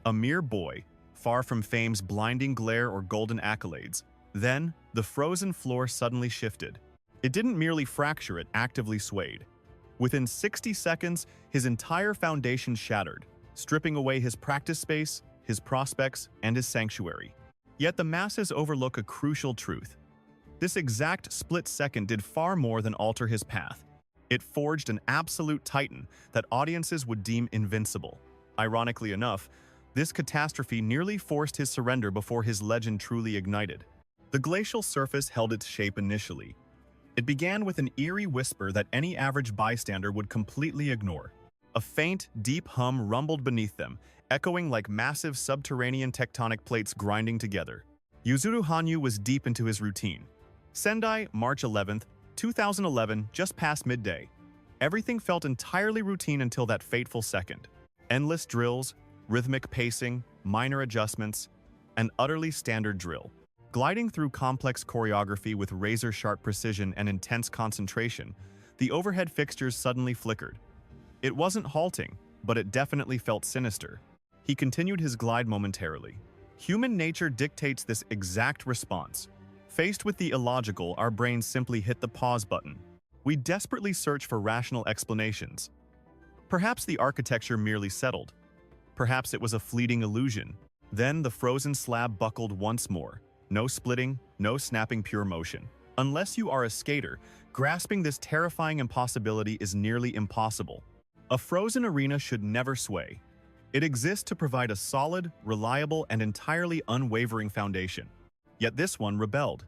A mere boy, far from fame's blinding glare or golden accolades. Then, the frozen floor suddenly shifted. It didn't merely fracture, it actively swayed. Within 60 seconds, his entire foundation shattered, stripping away his practice space, his prospects, and his sanctuary. Yet the masses overlook a crucial truth. This exact split second did far more than alter his path. It forged an absolute titan that audiences would deem invincible. Ironically enough, this catastrophe nearly forced his surrender before his legend truly ignited. The glacial surface held its shape initially. It began with an eerie whisper that any average bystander would completely ignore. A faint, deep hum rumbled beneath them, echoing like massive subterranean tectonic plates grinding together. Yuzuru Hanyu was deep into his routine. Sendai, March 11th, 2011, just past midday. Everything felt entirely routine until that fateful second. Endless drills, rhythmic pacing, minor adjustments, an utterly standard drill. Gliding through complex choreography with razor-sharp precision and intense concentration, the overhead fixtures suddenly flickered. It wasn't halting, but it definitely felt sinister. He continued his glide momentarily. Human nature dictates this exact response. Faced with the illogical, our brains simply hit the pause button. We desperately search for rational explanations. Perhaps the architecture merely settled. Perhaps it was a fleeting illusion. Then the frozen slab buckled once more. No splitting, no snapping, pure motion. Unless you are a skater, grasping this terrifying impossibility is nearly impossible. A frozen arena should never sway. It exists to provide a solid, reliable, and entirely unwavering foundation. Yet this one rebelled.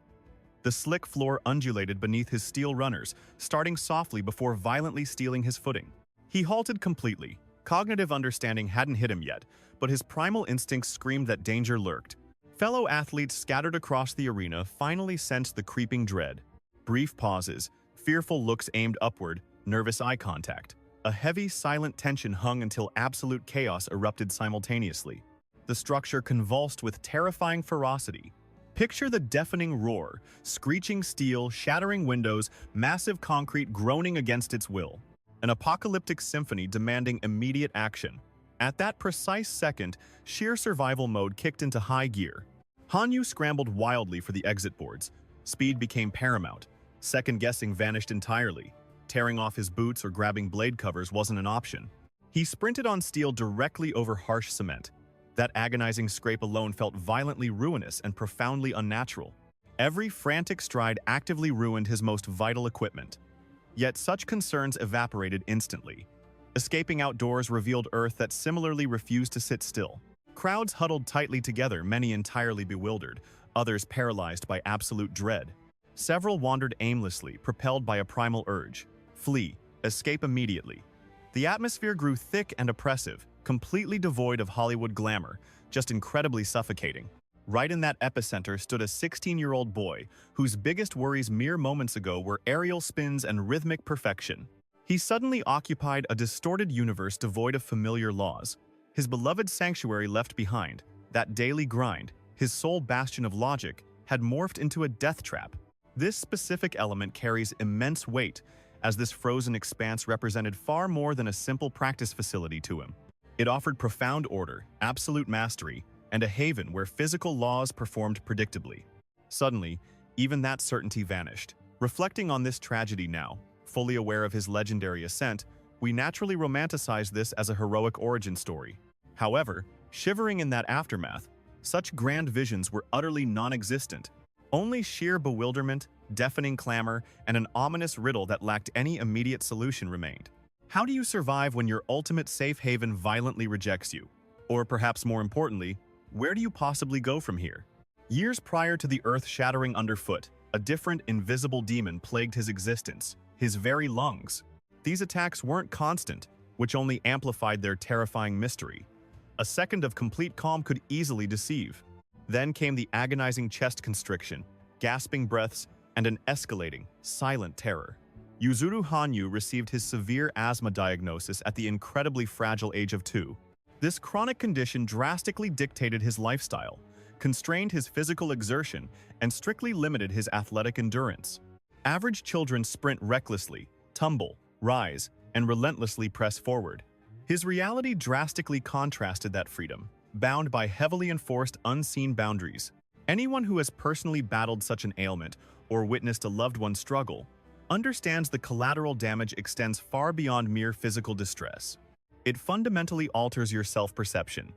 The slick floor undulated beneath his steel runners, starting softly before violently stealing his footing. He halted completely. Cognitive understanding hadn't hit him yet, but his primal instincts screamed that danger lurked. Fellow athletes scattered across the arena finally sensed the creeping dread. Brief pauses, fearful looks aimed upward, nervous eye contact. A heavy, silent tension hung until absolute chaos erupted simultaneously. The structure convulsed with terrifying ferocity. Picture the deafening roar, screeching steel, shattering windows, massive concrete groaning against its will. An apocalyptic symphony demanding immediate action. At that precise second, sheer survival mode kicked into high gear. Hanyu scrambled wildly for the exit boards. Speed became paramount. Second-guessing vanished entirely. Tearing off his boots or grabbing blade covers wasn't an option. He sprinted on steel directly over harsh cement. That agonizing scrape alone felt violently ruinous and profoundly unnatural. Every frantic stride actively ruined his most vital equipment. Yet such concerns evaporated instantly. Escaping outdoors revealed earth that similarly refused to sit still. Crowds huddled tightly together, many entirely bewildered, others paralyzed by absolute dread. Several wandered aimlessly, propelled by a primal urge. Flee, escape immediately. The atmosphere grew thick and oppressive, completely devoid of Hollywood glamour, just incredibly suffocating. Right in that epicenter stood a 16-year-old boy, whose biggest worries mere moments ago were aerial spins and rhythmic perfection. He suddenly occupied a distorted universe devoid of familiar laws. His beloved sanctuary left behind, that daily grind, his sole bastion of logic, had morphed into a death trap. This specific element carries immense weight, as this frozen expanse represented far more than a simple practice facility to him. It offered profound order, absolute mastery, and a haven where physical laws performed predictably. Suddenly, even that certainty vanished. Reflecting on this tragedy now, fully aware of his legendary ascent, we naturally romanticize this as a heroic origin story. However, shivering in that aftermath, such grand visions were utterly non-existent. Only sheer bewilderment, deafening clamor, and an ominous riddle that lacked any immediate solution remained. How do you survive when your ultimate safe haven violently rejects you? Or perhaps more importantly, where do you possibly go from here? Years prior to the earth shattering underfoot, a different invisible demon plagued his existence, his very lungs. These attacks weren't constant, which only amplified their terrifying mystery. A second of complete calm could easily deceive. Then came the agonizing chest constriction, gasping breaths, and an escalating, silent terror. Yuzuru Hanyu received his severe asthma diagnosis at the incredibly fragile age of 2. This chronic condition drastically dictated his lifestyle, constrained his physical exertion, and strictly limited his athletic endurance. Average children sprint recklessly, tumble, rise, and relentlessly press forward. His reality drastically contrasted that freedom. bound by heavily enforced unseen boundaries. Anyone who has personally battled such an ailment or witnessed a loved one struggle understands the collateral damage extends far beyond mere physical distress. It fundamentally alters your self-perception.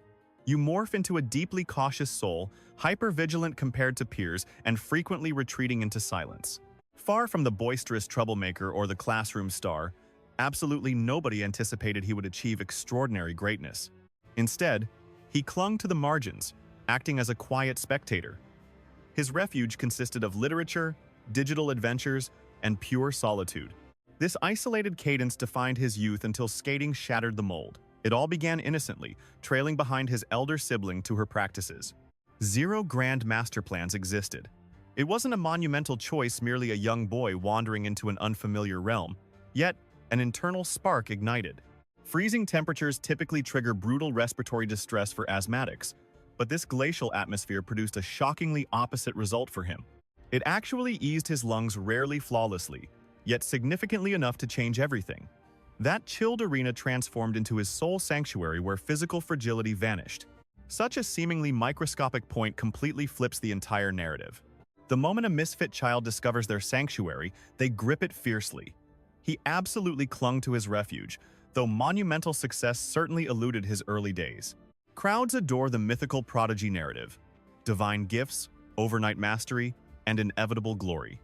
You morph into a deeply cautious soul, hyper-vigilant compared to peers, and frequently retreating into silence. Far from the boisterous troublemaker or the classroom star, absolutely nobody anticipated he would achieve extraordinary greatness. Instead, he clung to the margins, acting as a quiet spectator. His refuge consisted of literature, digital adventures, and pure solitude. This isolated cadence defined his youth until skating shattered the mold. It all began innocently, trailing behind his elder sibling to her practices. Zero grand master plans existed. It wasn't a monumental choice, merely a young boy wandering into an unfamiliar realm. Yet, an internal spark ignited. Freezing temperatures typically trigger brutal respiratory distress for asthmatics, but this glacial atmosphere produced a shockingly opposite result for him. It actually eased his lungs rarely flawlessly, yet significantly enough to change everything. That chilled arena transformed into his soul sanctuary where physical fragility vanished. Such a seemingly microscopic point completely flips the entire narrative. The moment a misfit child discovers their sanctuary, they grip it fiercely. He absolutely clung to his refuge, though monumental success certainly eluded his early days. Crowds adore the mythical prodigy narrative: divine gifts, overnight mastery, and inevitable glory.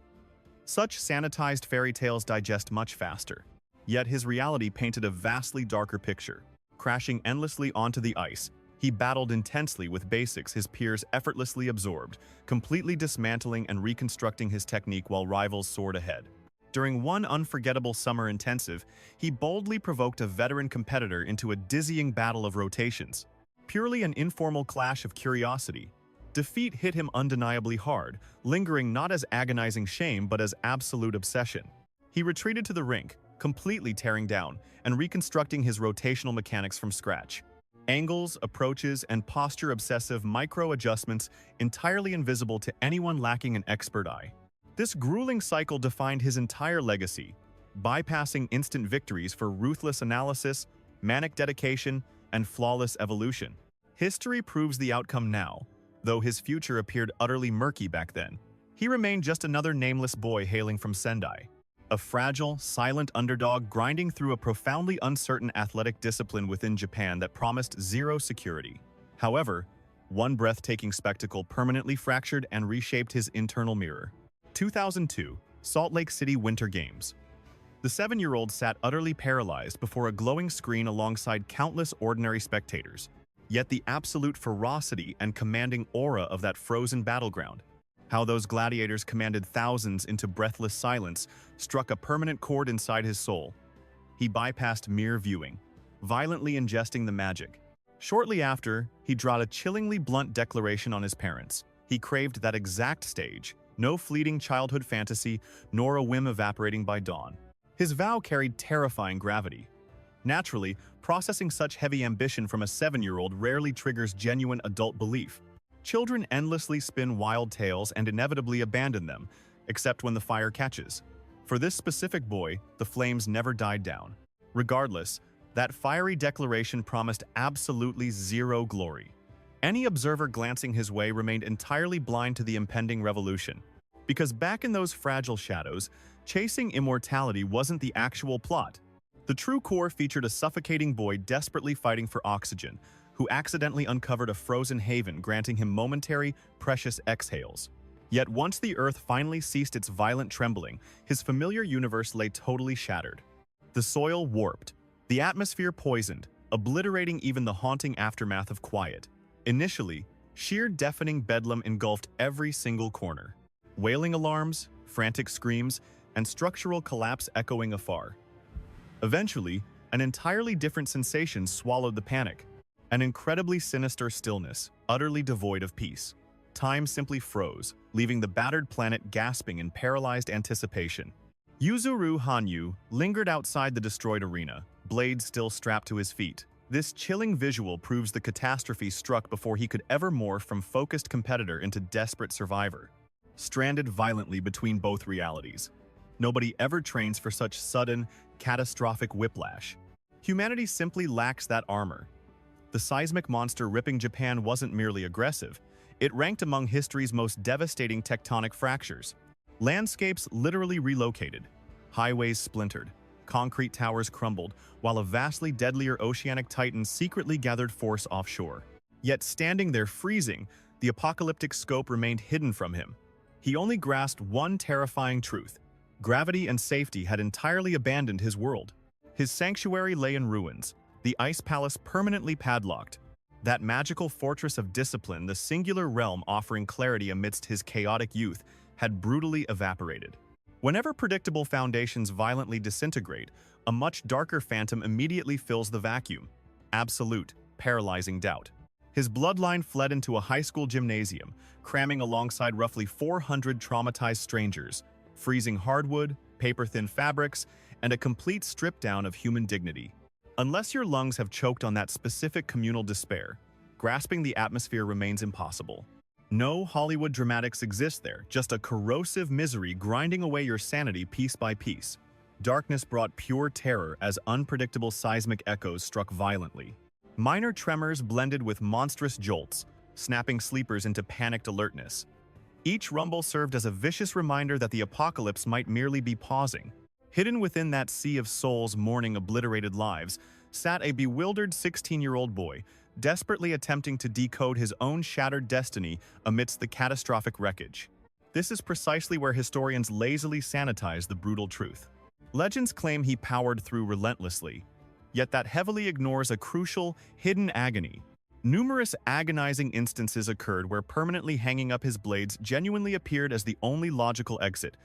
Such sanitized fairy tales digest much faster. Yet his reality painted a vastly darker picture. Crashing endlessly onto the ice, he battled intensely with basics his peers effortlessly absorbed, completely dismantling and reconstructing his technique while rivals soared ahead. During one unforgettable summer intensive, he boldly provoked a veteran competitor into a dizzying battle of rotations. Purely an informal clash of curiosity. Defeat hit him undeniably hard, lingering not as agonizing shame but as absolute obsession. He retreated to the rink, completely tearing down and reconstructing his rotational mechanics from scratch. Angles, approaches, and posture-obsessive micro-adjustments entirely invisible to anyone lacking an expert eye. This grueling cycle defined his entire legacy, bypassing instant victories for ruthless analysis, manic dedication, and flawless evolution. History proves the outcome now, though his future appeared utterly murky back then. He remained just another nameless boy hailing from Sendai, a fragile, silent underdog grinding through a profoundly uncertain athletic discipline within Japan that promised zero security. However, one breathtaking spectacle permanently fractured and reshaped his internal mirror. 2002, Salt Lake City Winter Games. The 7-year-old sat utterly paralyzed before a glowing screen alongside countless ordinary spectators. Yet the absolute ferocity and commanding aura of that frozen battleground, how those gladiators commanded thousands into breathless silence, struck a permanent chord inside his soul. He bypassed mere viewing, violently ingesting the magic. Shortly after, he dropped a chillingly blunt declaration on his parents. He craved that exact stage, no fleeting childhood fantasy, nor a whim evaporating by dawn. His vow carried terrifying gravity. Naturally, processing such heavy ambition from a 7-year-old rarely triggers genuine adult belief. Children endlessly spin wild tales and inevitably abandon them, except when the fire catches. For this specific boy, the flames never died down. Regardless, that fiery declaration promised absolutely zero glory. Any observer glancing his way remained entirely blind to the impending revolution. Because back in those fragile shadows, chasing immortality wasn't the actual plot. The true core featured a suffocating boy desperately fighting for oxygen, who accidentally uncovered a frozen haven, granting him momentary, precious exhales. Yet once the earth finally ceased its violent trembling, his familiar universe lay totally shattered. The soil warped, the atmosphere poisoned, obliterating even the haunting aftermath of quiet. Initially, sheer deafening bedlam engulfed every single corner. Wailing alarms, frantic screams, and structural collapse echoing afar. Eventually, an entirely different sensation swallowed the panic. An incredibly sinister stillness, utterly devoid of peace. Time simply froze, leaving the battered planet gasping in paralyzed anticipation. Yuzuru Hanyu lingered outside the destroyed arena, blade still strapped to his feet. This chilling visual proves the catastrophe struck before he could ever morph from focused competitor into desperate survivor. Stranded violently between both realities. Nobody ever trains for such sudden, catastrophic whiplash. Humanity simply lacks that armor. The seismic monster ripping Japan wasn't merely aggressive, it ranked among history's most devastating tectonic fractures. Landscapes literally relocated, highways splintered, concrete towers crumbled, while a vastly deadlier oceanic titan secretly gathered force offshore. Yet standing there freezing, the apocalyptic scope remained hidden from him. He only grasped one terrifying truth: gravity and safety had entirely abandoned his world. His sanctuary lay in ruins, the ice palace permanently padlocked. That magical fortress of discipline, the singular realm offering clarity amidst his chaotic youth, had brutally evaporated. Whenever predictable foundations violently disintegrate, a much darker phantom immediately fills the vacuum: absolute, paralyzing doubt. His bloodline fled into a high school gymnasium, cramming alongside roughly 400 traumatized strangers, freezing hardwood, paper-thin fabrics, and a complete strip-down of human dignity. Unless your lungs have choked on that specific communal despair, grasping the atmosphere remains impossible. No Hollywood dramatics exist there, just a corrosive misery grinding away your sanity piece by piece. Darkness brought pure terror as unpredictable seismic echoes struck violently. Minor tremors blended with monstrous jolts, snapping sleepers into panicked alertness. Each rumble served as a vicious reminder that the apocalypse might merely be pausing. Hidden within that sea of souls mourning obliterated lives, sat a bewildered 16-year-old boy, desperately attempting to decode his own shattered destiny amidst the catastrophic wreckage. This is precisely where historians lazily sanitize the brutal truth. Legends claim he powered through relentlessly, yet that heavily ignores a crucial, hidden agony. Numerous agonizing instances occurred where permanently hanging up his blades genuinely appeared as the only logical exit.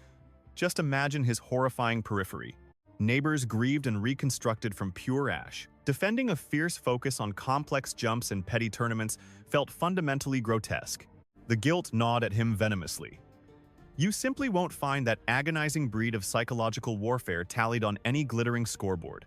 Just imagine his horrifying periphery. Neighbors grieved and reconstructed from pure ash. Defending a fierce focus on complex jumps and petty tournaments felt fundamentally grotesque. The guilt gnawed at him venomously. You simply won't find that agonizing breed of psychological warfare tallied on any glittering scoreboard.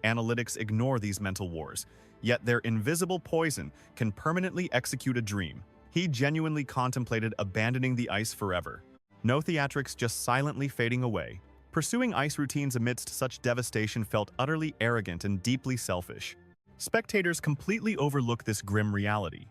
Analytics ignore these mental wars, yet their invisible poison can permanently execute a dream. He genuinely contemplated abandoning the ice forever. No theatrics, just silently fading away. Pursuing ice routines amidst such devastation felt utterly arrogant and deeply selfish. Spectators completely overlook this grim reality.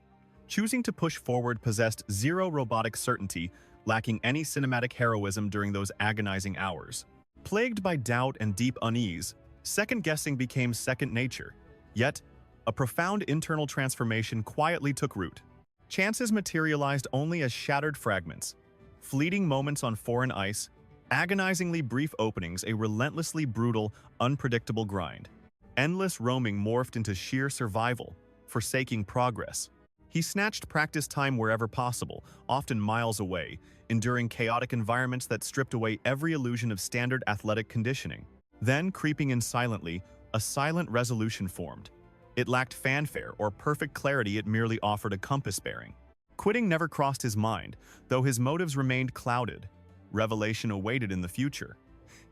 Choosing to push forward possessed zero robotic certainty, lacking any cinematic heroism during those agonizing hours. Plagued by doubt and deep unease, second-guessing became second nature. Yet, a profound internal transformation quietly took root. Chances materialized only as shattered fragments. Fleeting moments on foreign ice, agonizingly brief openings, a relentlessly brutal, unpredictable grind. Endless roaming morphed into sheer survival, forsaking progress. He snatched practice time wherever possible, often miles away, enduring chaotic environments that stripped away every illusion of standard athletic conditioning. Then, creeping in silently, a silent resolution formed. It lacked fanfare or perfect clarity, it merely offered a compass bearing. Quitting never crossed his mind, though his motives remained clouded. Revelation awaited in the future.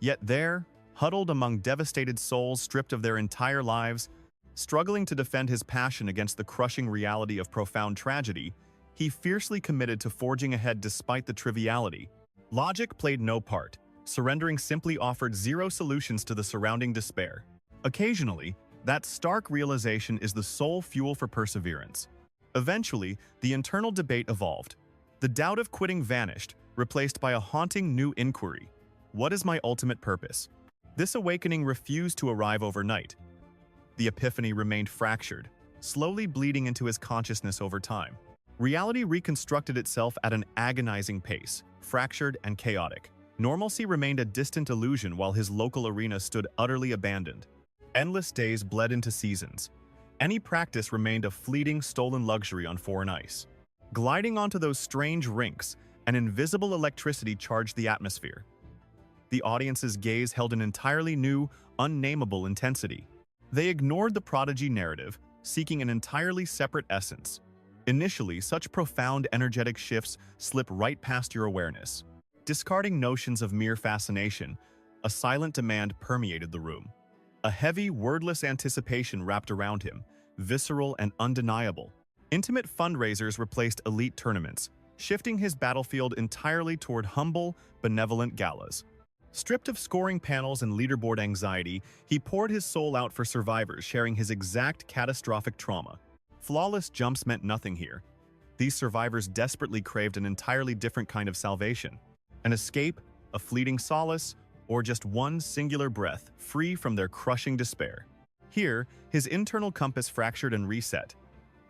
Yet there, huddled among devastated souls stripped of their entire lives, struggling to defend his passion against the crushing reality of profound tragedy, he fiercely committed to forging ahead despite the triviality. Logic played no part. Surrendering simply offered zero solutions to the surrounding despair. Occasionally, that stark realization is the sole fuel for perseverance. Eventually, the internal debate evolved. The doubt of quitting vanished, replaced by a haunting new inquiry. What is my ultimate purpose? This awakening refused to arrive overnight. The epiphany remained fractured, slowly bleeding into his consciousness over time. Reality reconstructed itself at an agonizing pace, fractured and chaotic. Normalcy remained a distant illusion while his local arena stood utterly abandoned. Endless days bled into seasons. Any practice remained a fleeting, stolen luxury on foreign ice. Gliding onto those strange rinks, an invisible electricity charged the atmosphere. The audience's gaze held an entirely new, unnameable intensity. They ignored the prodigy narrative, seeking an entirely separate essence. Initially, such profound energetic shifts slip right past your awareness. Discarding notions of mere fascination, a silent demand permeated the room. A heavy, wordless anticipation wrapped around him, visceral and undeniable. Intimate fundraisers replaced elite tournaments, shifting his battlefield entirely toward humble, benevolent galas. Stripped of scoring panels and leaderboard anxiety, he poured his soul out for survivors sharing his exact catastrophic trauma. Flawless jumps meant nothing here. These survivors desperately craved an entirely different kind of salvation. An escape, a fleeting solace, or just one singular breath, free from their crushing despair. Here, his internal compass fractured and reset.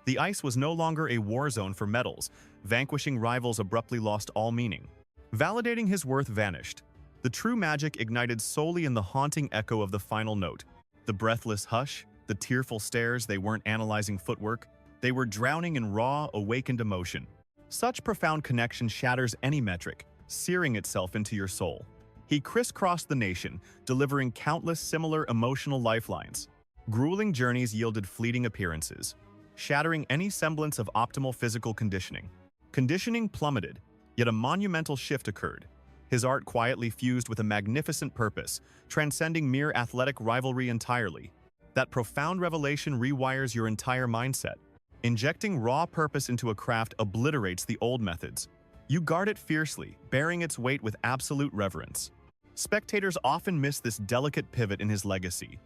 The ice was no longer a war zone for metals. Vanquishing rivals abruptly lost all meaning. Validating his worth vanished. The true magic ignited solely in the haunting echo of the final note. The breathless hush, the tearful stares, they weren't analyzing footwork. They were drowning in raw, awakened emotion. Such profound connection shatters any metric, searing itself into your soul. He crisscrossed the nation, delivering countless similar emotional lifelines. Grueling journeys yielded fleeting appearances, shattering any semblance of optimal physical conditioning. Conditioning plummeted, yet a monumental shift occurred. His art quietly fused with a magnificent purpose, transcending mere athletic rivalry entirely. That profound revelation rewires your entire mindset. Injecting raw purpose into a craft obliterates the old methods. You guard it fiercely, bearing its weight with absolute reverence. Spectators often miss this delicate pivot in his legacy.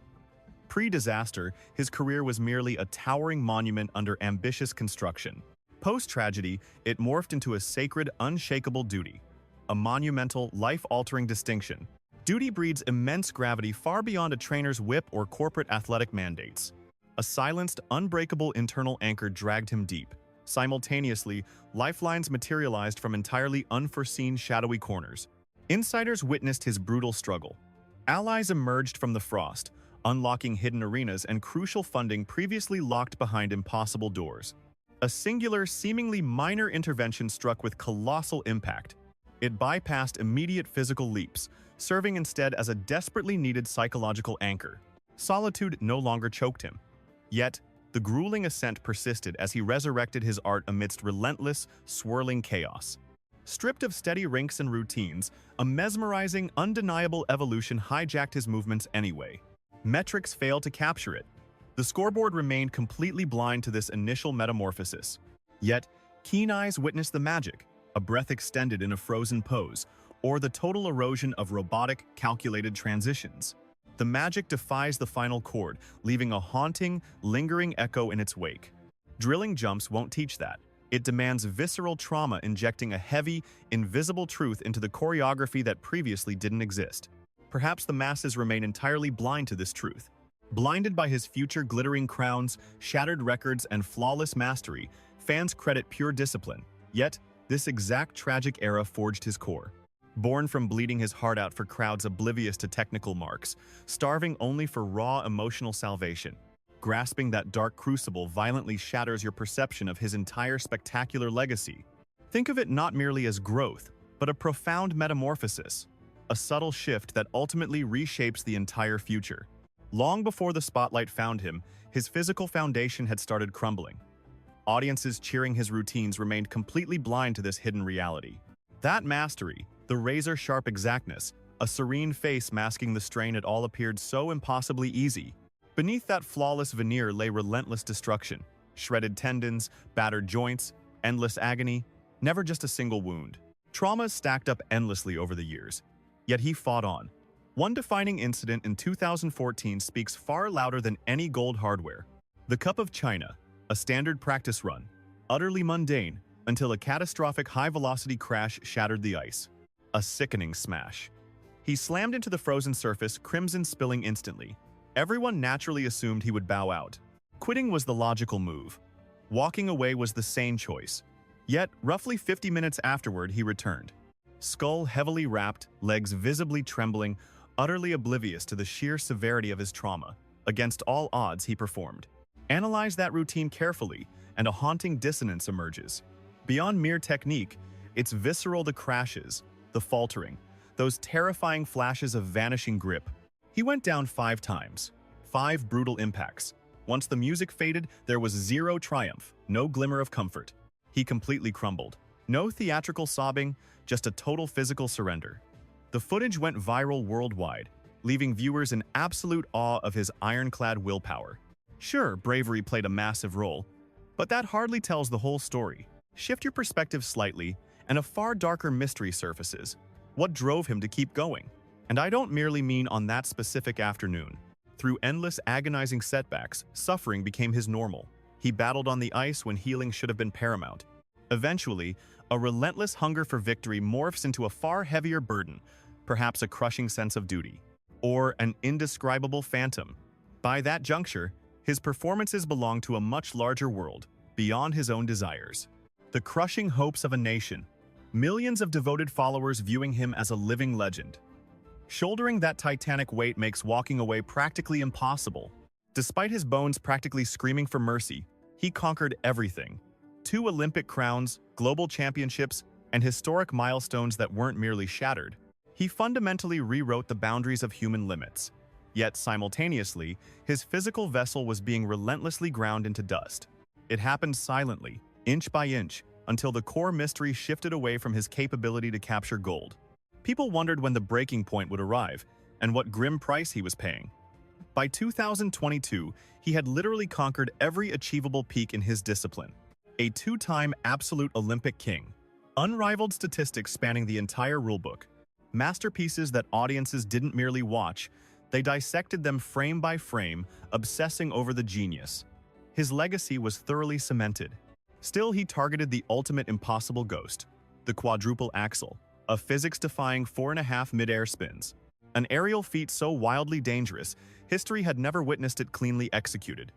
Pre-disaster, his career was merely a towering monument under ambitious construction. Post-tragedy, it morphed into a sacred, unshakable duty. A monumental, life-altering distinction. Duty breeds immense gravity far beyond a trainer's whip or corporate athletic mandates. A silenced, unbreakable internal anchor dragged him deep. Simultaneously, lifelines materialized from entirely unforeseen shadowy corners. Insiders witnessed his brutal struggle. Allies emerged from the frost, unlocking hidden arenas and crucial funding previously locked behind impossible doors. A singular, seemingly minor intervention struck with colossal impact. It bypassed immediate physical leaps, serving instead as a desperately needed psychological anchor. Solitude no longer choked him. Yet, the grueling ascent persisted as he resurrected his art amidst relentless, swirling chaos. Stripped of steady rinks and routines, a mesmerizing, undeniable evolution hijacked his movements anyway. Metrics failed to capture it. The scoreboard remained completely blind to this initial metamorphosis. Yet, keen eyes witnessed the magic, a breath extended in a frozen pose, or the total erosion of robotic, calculated transitions. The magic defies the final chord, leaving a haunting, lingering echo in its wake. Drilling jumps won't teach that. It demands visceral trauma, injecting a heavy, invisible truth into the choreography that previously didn't exist. Perhaps the masses remain entirely blind to this truth. Blinded by his future glittering crowns, shattered records, and flawless mastery, fans credit pure discipline. Yet, this exact tragic era forged his core. Born from bleeding his heart out for crowds oblivious to technical marks, starving only for raw emotional salvation. Grasping that dark crucible violently shatters your perception of his entire spectacular legacy. Think of it not merely as growth, but a profound metamorphosis. A subtle shift that ultimately reshapes the entire future. Long before the spotlight found him, his physical foundation had started crumbling. Audiences cheering his routines remained completely blind to this hidden reality. That mastery, the razor-sharp exactness, a serene face masking the strain it all appeared so impossibly easy. Beneath that flawless veneer lay relentless destruction. Shredded tendons, battered joints, endless agony, never just a single wound. Traumas stacked up endlessly over the years. Yet he fought on. One defining incident in 2014 speaks far louder than any gold hardware. The Cup of China, a standard practice run, utterly mundane, until a catastrophic high-velocity crash shattered the ice. A sickening smash. He slammed into the frozen surface, crimson spilling instantly. Everyone naturally assumed he would bow out. Quitting was the logical move. Walking away was the sane choice. Yet, roughly 50 minutes afterward, he returned. Skull heavily wrapped, legs visibly trembling, utterly oblivious to the sheer severity of his trauma. Against all odds, he performed. Analyze that routine carefully, and a haunting dissonance emerges. Beyond mere technique, it's visceral: the crashes, the faltering, those terrifying flashes of vanishing grip. He went down 5 times. 5 brutal impacts. Once the music faded, there was zero triumph, no glimmer of comfort. He completely crumbled. No theatrical sobbing, just a total physical surrender. The footage went viral worldwide, leaving viewers in absolute awe of his ironclad willpower. Sure, bravery played a massive role, but that hardly tells the whole story. Shift your perspective slightly, and a far darker mystery surfaces. What drove him to keep going? And I don't merely mean on that specific afternoon. Through endless, agonizing setbacks, suffering became his normal. He battled on the ice when healing should have been paramount. Eventually, a relentless hunger for victory morphs into a far heavier burden, perhaps a crushing sense of duty, or an indescribable phantom. By that juncture, his performances belong to a much larger world, beyond his own desires. The crushing hopes of a nation, millions of devoted followers viewing him as a living legend. Shouldering that titanic weight makes walking away practically impossible. Despite his bones practically screaming for mercy, he conquered everything. 2 Olympic crowns, global championships, and historic milestones that weren't merely shattered. He fundamentally rewrote the boundaries of human limits. Yet simultaneously, his physical vessel was being relentlessly ground into dust. It happened silently, inch by inch, until the core mystery shifted away from his capability to capture gold. People wondered when the breaking point would arrive, and what grim price he was paying. By 2022, he had literally conquered every achievable peak in his discipline. A 2-time absolute Olympic king. Unrivaled statistics spanning the entire rulebook. Masterpieces that audiences didn't merely watch, they dissected them frame by frame, obsessing over the genius. His legacy was thoroughly cemented. Still, he targeted the ultimate impossible ghost, the Quadruple Axel, a physics-defying 4.5 mid-air spins. An aerial feat so wildly dangerous, history had never witnessed it cleanly executed.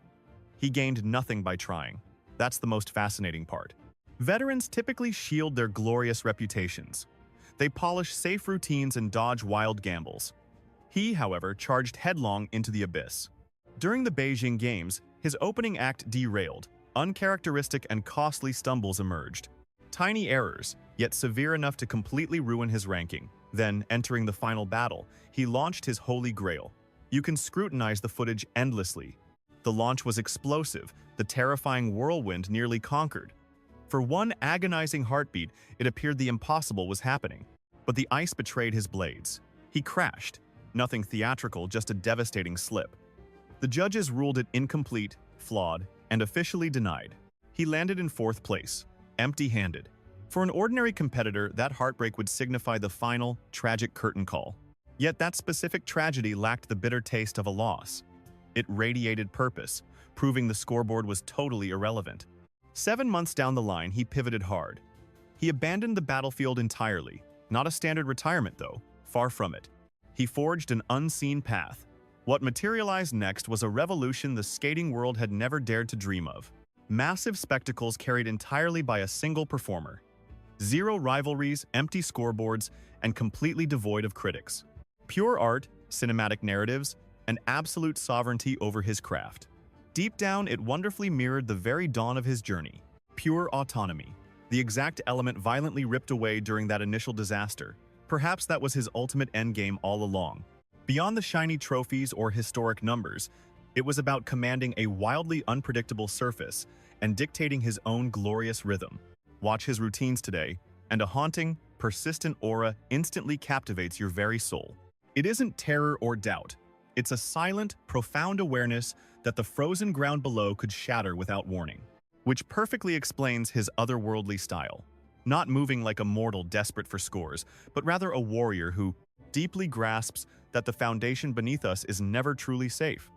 He gained nothing by trying. That's the most fascinating part. Veterans typically shield their glorious reputations. They polish safe routines and dodge wild gambles. He, however, charged headlong into the abyss. During the Beijing Games, his opening act derailed. Uncharacteristic and costly stumbles emerged. Tiny errors, yet severe enough to completely ruin his ranking. Then, entering the final battle, he launched his holy grail. You can scrutinize the footage endlessly. The launch was explosive, the terrifying whirlwind nearly conquered. For one agonizing heartbeat, it appeared the impossible was happening. But the ice betrayed his blades. He crashed. Nothing theatrical, just a devastating slip. The judges ruled it incomplete, flawed, and officially denied. He landed in 4th place, empty-handed. For an ordinary competitor, that heartbreak would signify the final, tragic curtain call. Yet that specific tragedy lacked the bitter taste of a loss. It radiated purpose, proving the scoreboard was totally irrelevant. 7 months down the line, he pivoted hard. He abandoned the battlefield entirely. Not a standard retirement, though. Far from it. He forged an unseen path. What materialized next was a revolution the skating world had never dared to dream of. Massive spectacles carried entirely by a single performer. 0 rivalries, empty scoreboards, and completely devoid of critics. Pure art, cinematic narratives, and absolute sovereignty over his craft. Deep down, it wonderfully mirrored the very dawn of his journey. Pure autonomy. The exact element violently ripped away during that initial disaster. Perhaps that was his ultimate endgame all along. Beyond the shiny trophies or historic numbers, it was about commanding a wildly unpredictable surface and dictating his own glorious rhythm. Watch his routines today, and a haunting, persistent aura instantly captivates your very soul. It isn't terror or doubt. It's a silent, profound awareness that the frozen ground below could shatter without warning, which perfectly explains his otherworldly style. Not moving like a mortal desperate for scores, but rather a warrior who deeply grasps that the foundation beneath us is never truly safe.